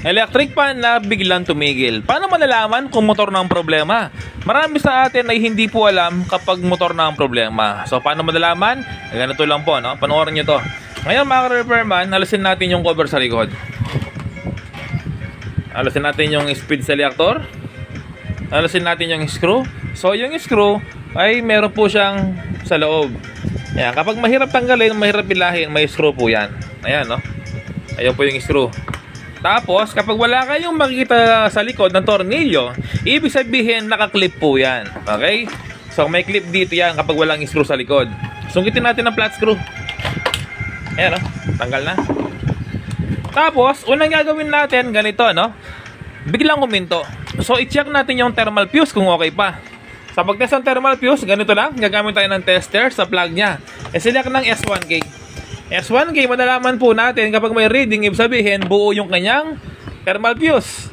Electric fan na biglang tumigil. Paano malalaman kung motor na ang problema? Marami sa atin ay hindi po alam kapag motor na ang problema. So paano malalaman? Ganito lang po, no? Panoorin nyo to. Ngayon mga ka-repairman, alisin natin yung cover sa likod. Alisin natin yung speed selector. Alisin natin yung screw. So yung screw ay meron po siyang sa loob. Ayan, kapag mahirap tanggalin, mahirap pilahin, may screw po yan. Ayan, no? Ayan po yung screw. Tapos, kapag wala kayong makikita sa likod ng tornilyo, ibig sabihin, nakaklip po yan. Okay? So, may clip dito yan kapag walang screw sa likod. Sungkitin natin ang flat screw. Ayan, no? Tanggal na. Tapos, unang gagawin natin, ganito, no? Biglang huminto. So, i-check natin yung thermal fuse kung okay pa. Sa pag-test ng thermal fuse, ganito lang. Gagamit tayo ng tester sa plug niya. E-select ng S1K. S1K, madalaman po natin kapag may reading, ibig sabihin, buo yung kanyang thermal fuse.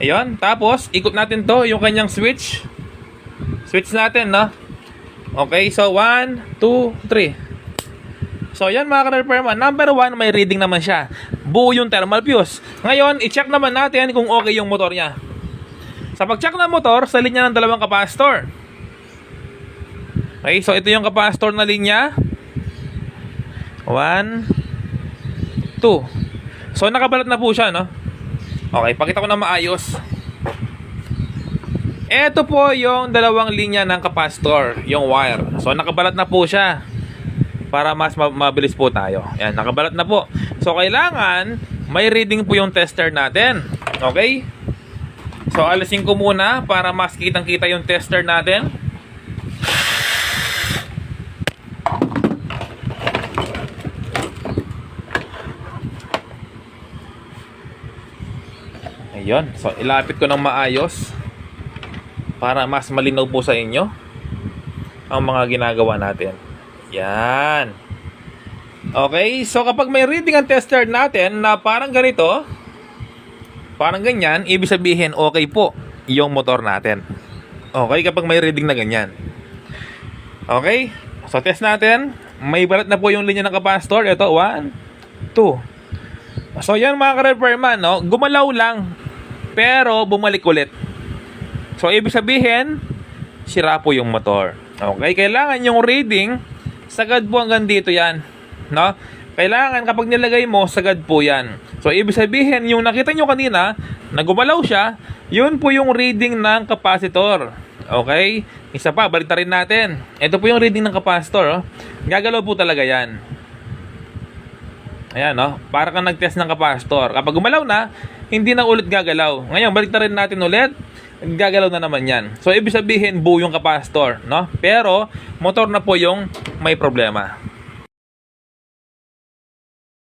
Ayun. Tapos, ikot natin to, yung kanyang switch. Switch natin, no? Okay, so 1, 2, 3. So, yan mga ka-repairman. Number 1, may reading naman siya. Buo yung thermal fuse. Ngayon, i-check naman natin kung okay yung motor niya. Sa pag-check ng motor, sa linya ng dalawang capacitor. Okay, so ito yung capacitor na linya. 1, 2. So, nakabalat na po siya, no? Okay, pakita ko na maayos. Ito po yung dalawang linya ng capacitor, yung wire. So, nakabalat na po siya. Para mas mabilis po tayo. Ayan, nakabalat na po. So, kailangan may reading po yung tester natin. Okay? So, alisin ko muna para mas kitang-kita yung tester natin. Ayun. So, ilapit ko ng maayos para mas malinaw po sa inyo ang mga ginagawa natin. Yan. Okay. So, kapag may reading ang tester natin na parang ganito, parang ganyan, ibig sabihin okay po yung motor natin. Okay. Kapag may reading na ganyan. Okay. So, test natin. May balat na po yung linya ng capacitor. Ito, 1, 2. So, yan mga ka-repairman, no? Gumalaw lang. Pero bumalik ulit. So, ibig sabihin, sira po yung motor. Okay? Kailangan yung reading, sagad po hanggang dito yan. No? Kailangan kapag nilagay mo, sagad po yan. So, ibig sabihin, yung nakita nyo kanina, na gumalaw siya, yun po yung reading ng capacitor. Okay? Isa pa, balik na rin natin. Ito po yung reading ng capacitor. Oh. Gagalaw po talaga yan. Ayan, no? Para kang nag-test ng capacitor. Kapag gumalaw na, hindi na ulit gagalaw. Ngayon, balik na rin natin ulit. Gagalaw na naman yan. So, ibig sabihin, buo yung capacitor, no? Pero, motor na po yung may problema.